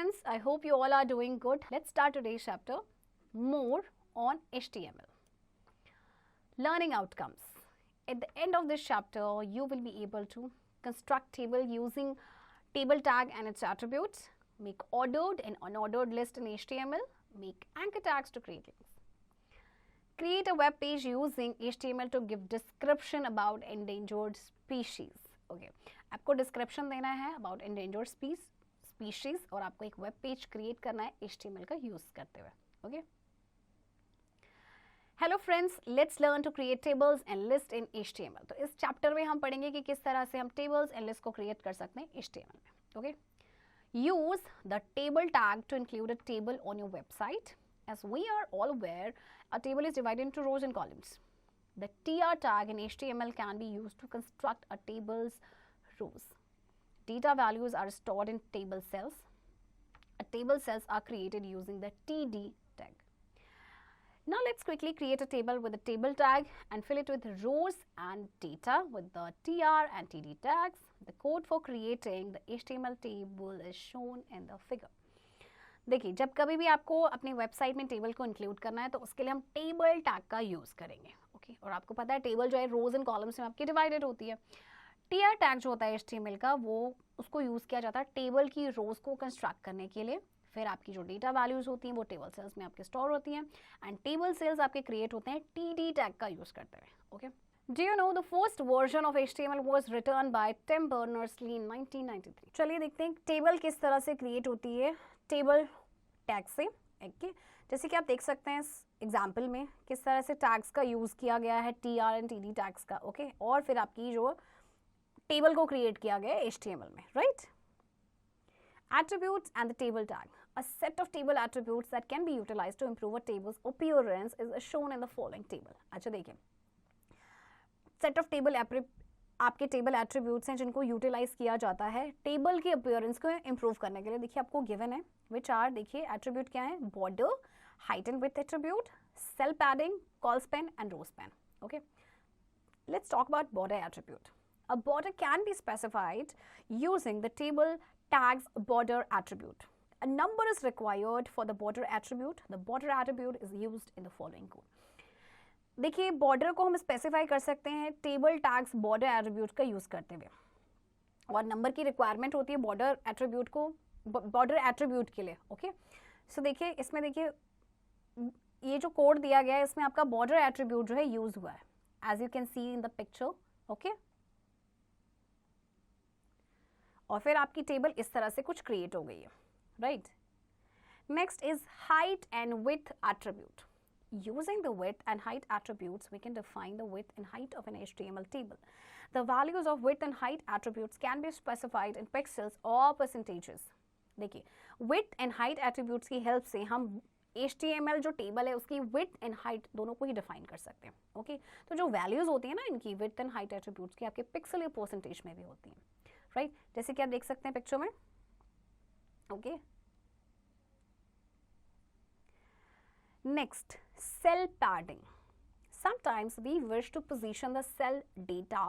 friends, I hope you all are doing good. Let's start today's chapter more on HTML. Learning outcomes. At the end of this chapter, you will be able to construct table using table tag and its attributes, make ordered and unordered list in HTML, make anchor tags to create links. Create a web page using HTML to give description about endangered species. Okay, आपको description देना है about endangered species और आपको एक web page create करना है HTML का use करते हुए. Okay. Hello friends, let's learn to create tables and list in HTML. तो इस chapter में हम पढ़ेंगे कि किस तरह से हम tables and list को create कर सकते हैं HTML में. Okay. Use the table tag to include a table on your website. As we are all aware, a table is divided into rows and columns. The tr tag in HTML can be used to construct a table's rows. Data values are stored in table cells. A table cells are created using the td tag. Now let's quickly create a table with the table tag and fill it with rows and data with the tr and td tags. The code for creating the HTML table is shown in the figure. देखिए, जब कभी भी आपको अपनी website में table को include करना है तो उसके लिए हम टेबल टैग का यूज़ करेंगे. ओके, और आपको पता है टेबल जो है रोज एंड कॉलम्स में आपकी डिवाइडेड होती है. टीआर टैग जो होता है HTML का, वो उसको यूज़ किया जाता है टेबल की रोज को कंस्ट्रक्ट करने के लिए. फिर आपकी जो डेटा वैल्यूज होती हैं वो टेबल सेल्स में आपके स्टोर होती हैं एंड टेबल सेल्स आपके क्रिएट होते हैं TD टैग का यूज़ करते हुए. Okay, Do you know the first version of HTML was written by Tim Berners-Lee in 1993. चलिए देखते हैं टेबल किस तरह से क्रिएट होती है टेबल टैग से. ओके, जैसे कि आप देख सकते हैं इस एग्जाम्पल में किस तरह से टैग्स का यूज़ किया गया है TR एंड TD टैग्स का. ओके, और फिर आपकी जो टेबल को क्रिएट किया गया है HTML में, right. Attributes and the table tag. A set of table attributes that can be utilized to improve a table's appearance is shown in the following table. अच्छा देखिए, सेट ऑफ टेबल आपके table attributes हैं जिनको utilise किया जाता है table की appearance को इम्प्रूव करने के लिए. देखिए आपको गिवन है विच आर, देखिए एट्रीब्यूट क्या है, border, height and width attribute, cell padding, col span and row span. Okay, let's talk about border attribute. A border can be specified using the table tags border attribute. A number is required for the border attribute. The border attribute is used in the following code. देखिए, border को हम specify कर सकते हैं table tags border attribute का use करते हुए, और नंबर की रिक्वायरमेंट होती है बॉर्डर एट्रीब्यूट को, बॉर्डर एट्रीब्यूट के लिए. ओके, सो देखिए इसमें, देखिए ये जो कोड दिया गया है इसमें आपका बॉर्डर एट्रीब्यूट जो है यूज हुआ है, as you can see in the picture. Okay, और फिर आपकी टेबल इस तरह से कुछ क्रिएट हो गई है, right. Next is height and width attribute. Using the width and height attributes, we can define the width and height of an HTML table. The values of width and height attributes can be specified in pixels or percentages. देखिए, width and height attributes की help से हम HTML जो table है उसकी width and height दोनों को ही define कर सकते हैं. ओके, तो जो वैल्यूज होती हैं ना इनकी width and height attributes की, आपके पिक्सल या परसेंटेज में भी होती हैं, राइट. जैसे कि आप देख सकते हैं पिक्चर में. Okay, next, cell padding. Sometimes we wish to position the cell data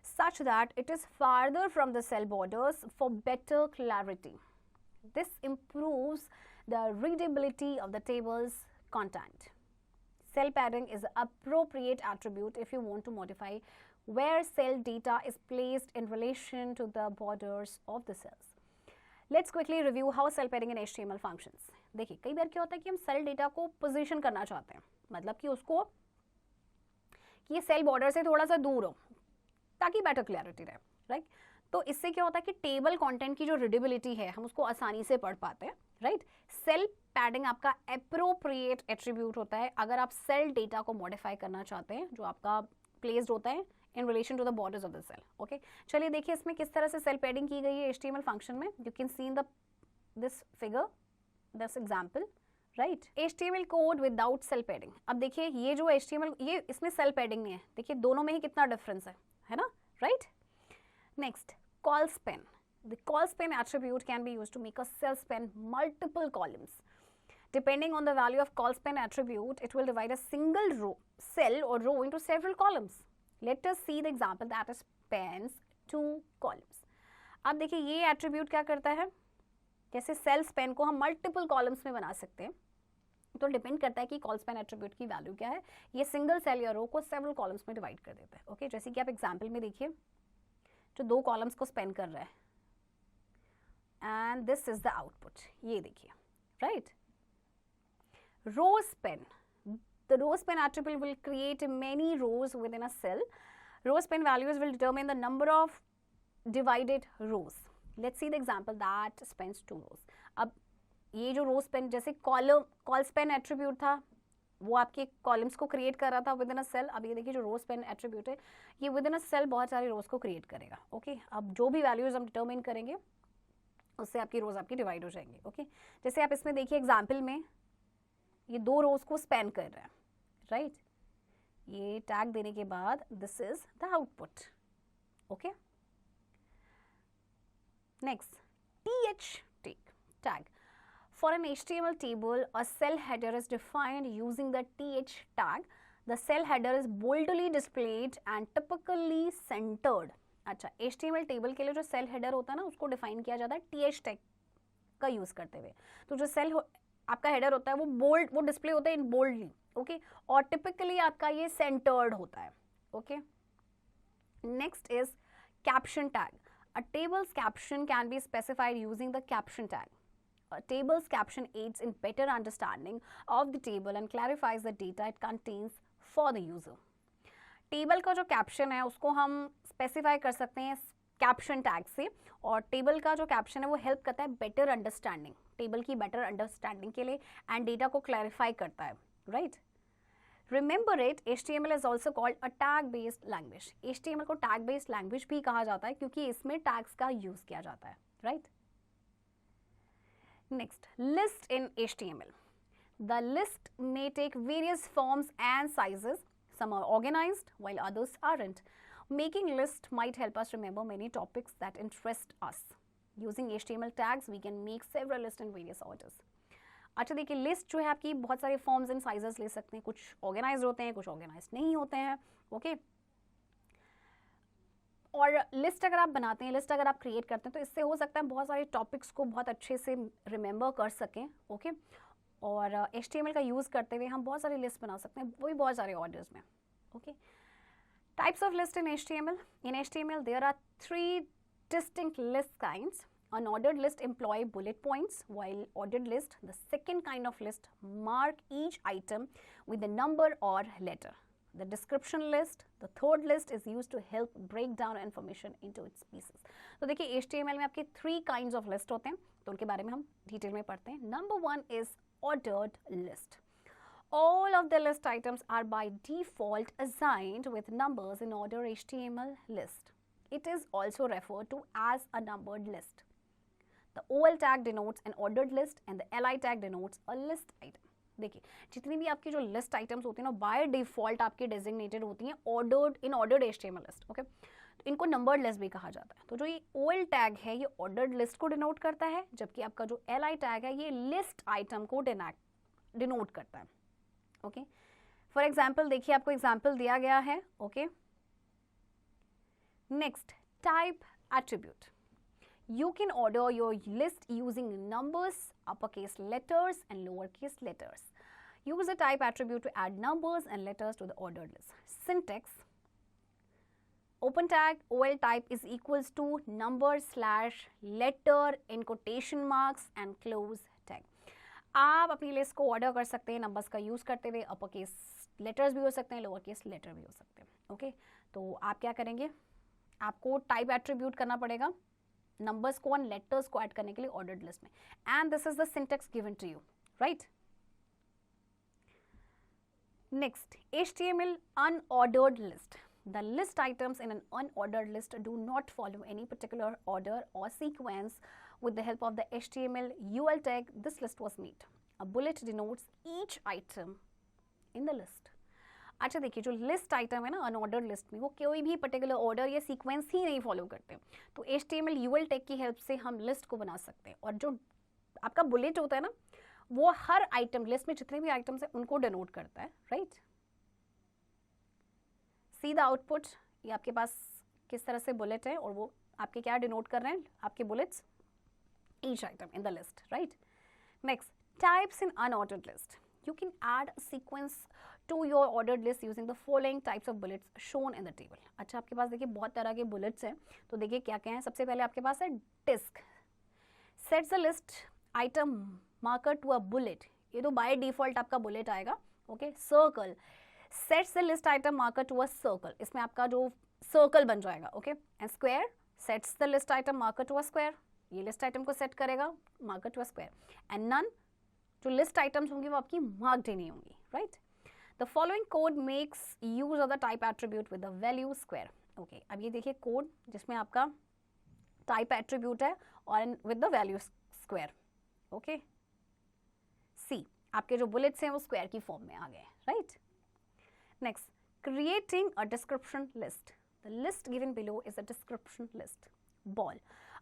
such that it is farther from the cell borders for better clarity. This improves the readability of the table's content. Cell padding is an appropriate attribute if you want to modify where cell data is placed in relation to the borders of the cells. Let's quickly review how cell padding in HTML functions. देखिए, कई बार क्या होता है कि हम cell data को position करना चाहते हैं, मतलब कि उसको कि ये सेल बॉर्डर से थोड़ा सा दूर हो ताकि बेटर क्लैरिटी रहे, राइट. तो इससे क्या होता है कि टेबल कंटेंट की जो रीडेबिलिटी है हम उसको आसानी से पढ़ पाते हैं, राइट. सेल पैडिंग आपका एप्रोप्रिएट एट्रीब्यूट होता है अगर आप सेल डेटा को मॉडिफाई करना चाहते हैं जो आपका प्लेस्ड होता है in relation to the borders of the cell. Okay, चलिए देखिए इसमें किस तरह से सेल पैडिंग की गई है HTML फंक्शन में. You can see in this figure, this example, right? HTML code without cell padding. अब देखिए ये जो HTML, ये इसमें सेल पैडिंग नहीं है. देखिए दोनों में ही कितना डिफरेंस है ना, right? Next, call span. The call span attribute can be used to make a cell span multiple columns. Depending on the value of call span attribute, it will divide a single row, cell or row into several columns. Let us see the example that spans 2 columns. अब देखिए ये attribute क्या करता है, जैसे cell Spain को हम multiple columns में बना सकते हैं, तो डिपेंड करता है कि कॉल स्पेन एट्रीब्यूट की वैल्यू क्या है। ये सिंगल सेल या रो को सेवरल कॉलम्स में डिवाइड कर देता है। ओके, जैसे कि आप एग्जाम्पल में देखिए, जो 2 कॉलम्स को स्पेन कर रहा है, and this is the output, ये देखिए, right. Row span, the row span attribute will create many rows within a cell. Row span values will determine the number of divided rows. Let's see the example that spans 2 rows. अब ये जो रो Spain, जैसे call Spain attribute था, वो आपके columns को create कर रहा था विद इन अ सेल। अब ये देखिए जो रो स्पेन एट्रीब्यूट है, ये विद इन अ सेल बहुत सारे रोज को क्रिएट करेगा। ओके, अब जो भी वैल्यूज हम डिटरमिन करेंगे उससे आपकी रोज आपकी डिवाइड हो जाएंगी। ओके, जैसे आप इसमें देखिए एग्जाम्पल में, ये 2 रोज को स्पेन कर रहा है, राइट। ये टैग देने के बाद this is the output. Okay, next th tag. For an HTML table, a cell header is defined using the th tag. The cell header is boldly displayed and typically centered. अच्छा, HTML table के लिए जो cell header होता है ना, उसको define किया जाता है th टैग का यूज करते हुए। तो जो सेल आपका हेडर होता है वो डिस्प्ले होता है इन बोल्डली। ओके, और टिपिकली आपका ये सेंटर्ड होता है। Okay, next is caption tag. A tables caption can be specified using the caption tag. A table's caption aids in better understanding of the table and clarifies the data it contains for the user. Table का जो caption है उसको हम specify कर सकते हैं caption tag से, और टेबल का जो कैप्शन है वो हेल्प करता है बेटर अंडरस्टैंडिंग, टेबल की बेटर अंडरस्टैंडिंग के लिए, एंड डेटा को क्लैरिफाई करता है, right. Remember it, HTML is also called a tag based language. HTML को टैग बेस्ड लैंग्वेज भी कहा जाता है क्योंकि इसमें टैग्स का यूज किया जाता है, right. Next, list in HTML. The list may take various forms and sizes. Some are organized while others aren't. Making list might help us remember many topics that interest us. Using HTML tags, we can make several lists in various orders. अच्छा देखिए, list जो है आपकी बहुत सारे forms and sizes ले सकते हैं, कुछ ऑर्गेनाइज होते हैं, कुछ ऑर्गेनाइज नहीं होते हैं। ओके, और लिस्ट अगर आप बनाते हैं, लिस्ट अगर आप क्रिएट करते हैं, तो इससे हो सकता है बहुत सारे टॉपिक्स को बहुत अच्छे से रिमेंबर कर सकें। ओके, और HTML का यूज़ करते हुए हम बहुत सारी लिस्ट बना सकते हैं, वो भी बहुत सारे ऑर्डर्स में। Okay, types of list in HTML. In HTML there are 3 distinct list kinds. An ordered list employ bullet points, while ordered list, the second kind of list, mark each item with a number or letter. The description list, the third list, is used to help break down information into its pieces. तो देखिए HTML में आपके 3 kinds of list होते हैं, तो उनके बारे में हम डिटेल में पढ़ते हैं। Number 1 is ordered list. All of the list items are by default assigned with numbers in order HTML list. It is also referred to as a numbered list. The OL tag denotes an ordered list and the LI tag denotes a list item. देखिए, जितनी भी आपकी जो list items होती हैं ना, by default आपकी designated होती हैं ordered in ordered HTML list. Okay, तो इनको नंबर्ड लिस्ट भी कहा जाता है। तो जो ये OL टैग है ये ऑर्डर्ड लिस्ट को डिनोट करता है, जबकि आपका जो LI टैग है ये लिस्ट आइटम को डिनोट करता है। ओके, फॉर एग्जाम्पल देखिए, आपको एग्जाम्पल दिया गया है। Okay, next, type attribute. You can order your list using numbers, uppercase letters and lowercase letters. Use a type attribute to add numbers and letters to the ordered list. Syntax: open tag OL type is equals to number slash letter in quotation marks and close tag. आप अपनी list को order कर सकते हैं numbers का use करते हुए, upper case letters भी हो सकते हैं, लोअर केस लेटर भी हो सकते हैं। ओके, तो आप क्या करेंगे, आपको टाइप एट्रीब्यूट करना पड़ेगा नंबर्स को और लेटर्स को ऐड करने के लिए ऑर्डर्ड लिस्ट में, and this is the syntax given to you, right. Next, HTML unordered list. The list items in an unordered list do not follow any particular order or sequence. With the help of the HTML UL tag, this list was made. A bullet denotes each item in the list. अच्छा देखिए, जो list item है ना unordered list में, वो कोई भी particular order या सीक्वेंस ही नहीं फॉलो करते, तो HTML UL टैग की हेल्प से हम लिस्ट को बना सकते हैं। और जो आपका बुलेट होता है ना, वो हर आइटम लिस्ट में जितने भी आइटम्स हैं उनको डिनोट करता है, राइट। सी द आउटपुट, ये आपके पास किस तरह से बुलेट है और वो आपके क्या डिनोट कर रहे हैं, आपके bullets. each item in the list, right? Next, types in unordered list. You can add a sequence to your ordered list using the following types of bullets shown in the table. अच्छा, आपके पास देखिए बहुत तरह के bullets हैं, तो देखिए क्या क्या है. सबसे पहले आपके पास है disk. Sets the list item marker to a bullet. ये तो by default आपका bullet आएगा. Okay, circle. Sets the list item marker to a circle. इसमें आपका जो circle बन जाएगा. Okay, and square sets the list item marker to a square. ये list item को set करेगा marker to a square. And none, जो list items होंगी वो आपकी marked ही नहीं होंगी, right? The following code makes use of the type attribute with the value square. Okay, अब ये देखिए code जिसमें आपका type attribute है और with the value square. Okay, C, आपके जो bullets हैं वो square की form में आ गए, right? Next, creating a description list. The list given below is a description list. Ball,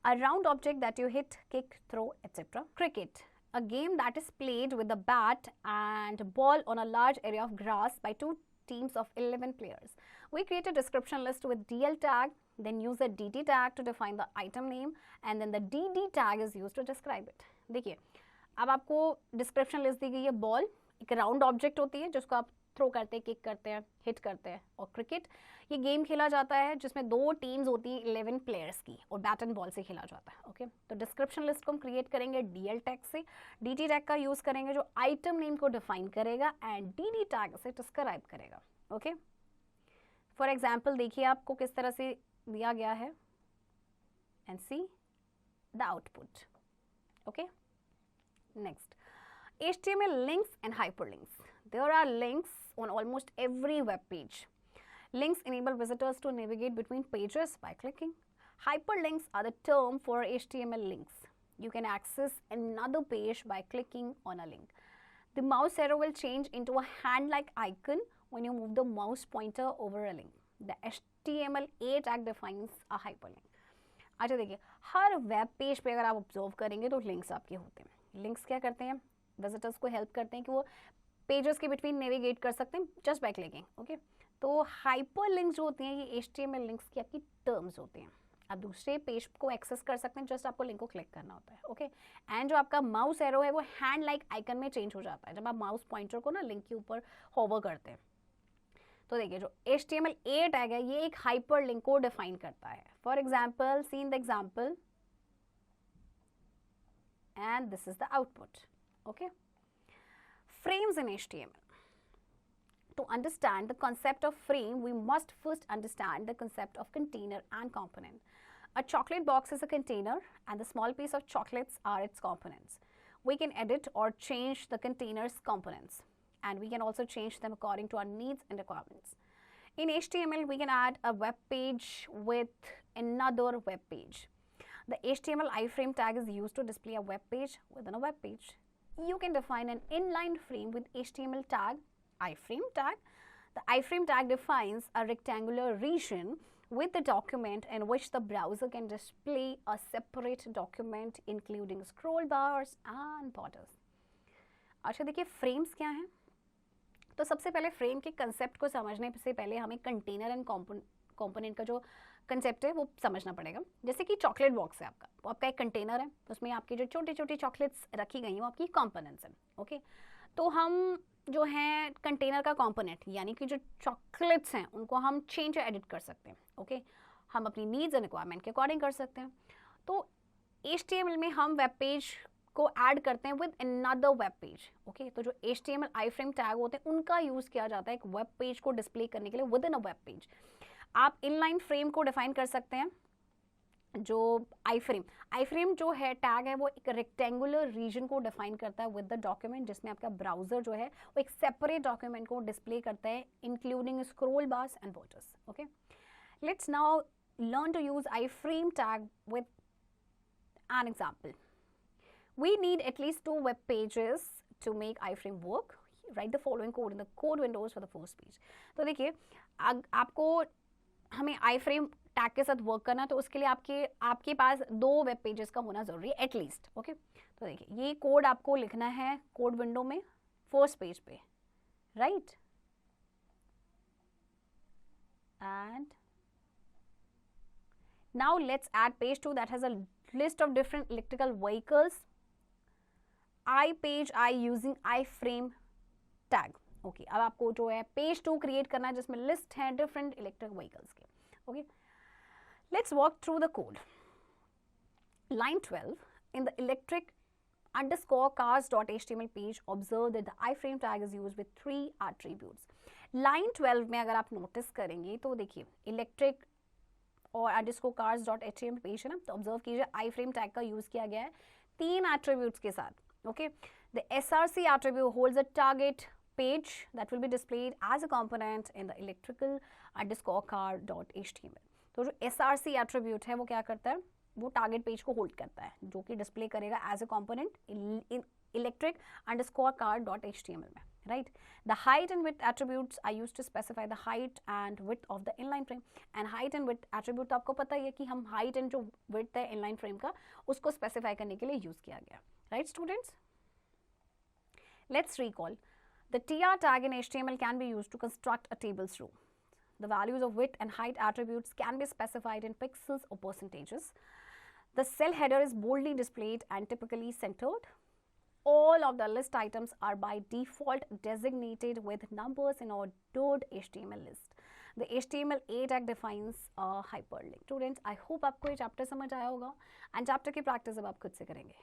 a round object that you hit, kick, throw, etc. Cricket, a game that is played with a bat and ball on a large area of grass by two teams of 11 players. We create a description list with DL tag, then use the DT tag to define the item name, and then the DD tag is used to describe it. देखिए, अब आपको description list दी गई है. Ball एक round object होती है जिसको आप थ्रो करते हैं, किक करते हैं, हिट करते हैं. और क्रिकेट ये गेम खेला जाता है जिसमें दो टीम्स होती हैं 11 प्लेयर्स की और बैट एंड बॉल से खेला जाता है. ओके, तो डिस्क्रिप्शन लिस्ट को हम क्रिएट करेंगे डीएल टैग से. डीटी टैग का यूज करेंगे जो आइटम नेम को डिफाइन करेगा एंड डीडी टैग से डिस्क्राइब करेगा. ओके, फॉर एग्जाम्पल देखिए आपको किस तरह से दिया गया है and see the output. Okay, next, HTML links and hyperlinks. There are links on almost every web page. Links enable visitors to navigate between pages by clicking. Hyperlinks are the term for HTML links. You can access another page by clicking on a link. The mouse arrow will change into a hand-like icon when you move the mouse pointer over a link. The HTML8 tag defines a hyperlink. अच्छा देखिए, हर web page पे अगर आप observe करेंगे तो links आपके होते हैं. लिंक्स क्या करते हैं? विजिटर्स को हेल्प करते हैं कि वो पेजेस के बिटवीन नेविगेट कर सकते हैं जस्ट बाय क्लिकिंग. ओके, तो हाइपर लिंक्स जो होती हैं ये HTML लिंक्स की आपकी टर्म्स होते हैं. आप दूसरे पेज को एक्सेस कर सकते हैं, जस्ट आपको लिंक को क्लिक करना होता है. ओके, एंड जो आपका माउस एरो है वो हैंड लाइक आइकन में चेंज हो जाता है जब आप माउस पॉइंटर को ना लिंक के ऊपर होवर करते हैं. तो देखिए जो HTML8 टैग है ये एक हाइपर लिंक को डिफाइन करता है. For example, see in the example and this is the output. Okay, frames in HTML. To understand the concept of frame, we must first understand the concept of container and component. A chocolate box is a container and the small piece of chocolates are its components. We can edit or change the container's components, and we can also change them according to our needs and requirements. In HTML, we can add a web page with another web page. The HTML iframe tag is used to display a web page within a web page. You can define an inline frame with HTML tag, iframe tag. The iframe tag defines a rectangular region with the document in which the browser can display a separate document including scroll bars and borders. अच्छा देखिए frames क्या हैं. तो सबसे पहले frame के concept को समझने से पहले हमें कंटेनर एंड कंपोनेंट का जो कंसेप्ट है वो समझना पड़ेगा. जैसे कि चॉकलेट बॉक्स है आपका, वो आपका एक कंटेनर है, उसमें आपकी जो छोटी छोटी चॉकलेट्स रखी गई हैं वो आपकी कंपोनेंट्स हैं. ओके, तो हम जो हैं कंटेनर का कंपोनेंट यानी कि जो चॉकलेट्स हैं उनको हम चेंज या एडिट कर सकते हैं. ओके, हम अपनी नीड्स एंड रिक्वायरमेंट के अकॉर्डिंग कर सकते हैं. तो HTML में हम वेब पेज को ऐड करते हैं with another web page. Okay, तो जो HTML iframe टैग होते हैं उनका यूज़ किया जाता है एक वेब पेज को डिस्प्ले करने के लिए with in a web page. आप इनलाइन फ्रेम को डिफाइन कर सकते हैं. जो iframe जो है टैग है वो एक रेक्टेंगुलर रीजन को डिफाइन करता है विद द डॉक्यूमेंट जिसमें आपका ब्राउजर जो है वो एक सेपरेट डॉक्यूमेंट को डिस्प्ले करता है including scroll bars and borders. Okay, let's now learn to use iframe tag with an example. We need at least 2 web pages to make iframe work. Write the following code in the code windows for the first page. तो देखिए आपको हमें iframe tag के साथ work करना तो उसके लिए आपके पास 2 वेब पेजेस का होना जरूरी है एटलीस्ट. ओके, तो देखिए ये कोड आपको लिखना है कोड विंडो में फर्स्ट पेज पे, right, and Now let's add page 2 that has a list of different electrical vehicles. I page I using iframe tag. Okay, अब आपको जो है पेज 2 क्रिएट करना है जिसमें लिस्ट है डिफरेंट इलेक्ट्रिक व्हीकल्स के. Okay, let's walk through the code. Line 12 in the electric underscore cars.html page, observe that the iframe tag is used with 3 attributes. Line 12 में अगर आप नोटिस करेंगे तो देखिए इलेक्ट्रिक और underscore cars.html पेज है ना, तो ऑब्जर्व कीजिए iframe tag का यूज किया गया है 3 एट्रीब्यूट्स के साथ. Okay, the SRC attribute holds a target page that will be displayed as a component in the electrical underscore car.html. तो जो SRC attribute है वो क्या करता है, वो टारगेट पेज को होल्ड करता है जो कि डिस्प्ले करेगा as a component in electric underscore car dot HTML में. Right, the height and width attributes I use to specify the height and width of the inline frame. And height and width attribute तो आपको पता ही है कि हम height and जो width है इनलाइन फ्रेम का उसको स्पेसिफाई करने के लिए यूज किया गया. Right students, let's recall. The TR tag in HTML can be used to construct a tables row. The values of width and height attributes can be specified in pixels or percentages. The cell header is boldly displayed and typically centered. All of the list items are by default designated with numbers in ordered HTML list. The HTML tag defines a hyperlink. Students, I hope आपको ये chapter समझ आया होगा and chapter की practice अब आप खुद से करेंगे.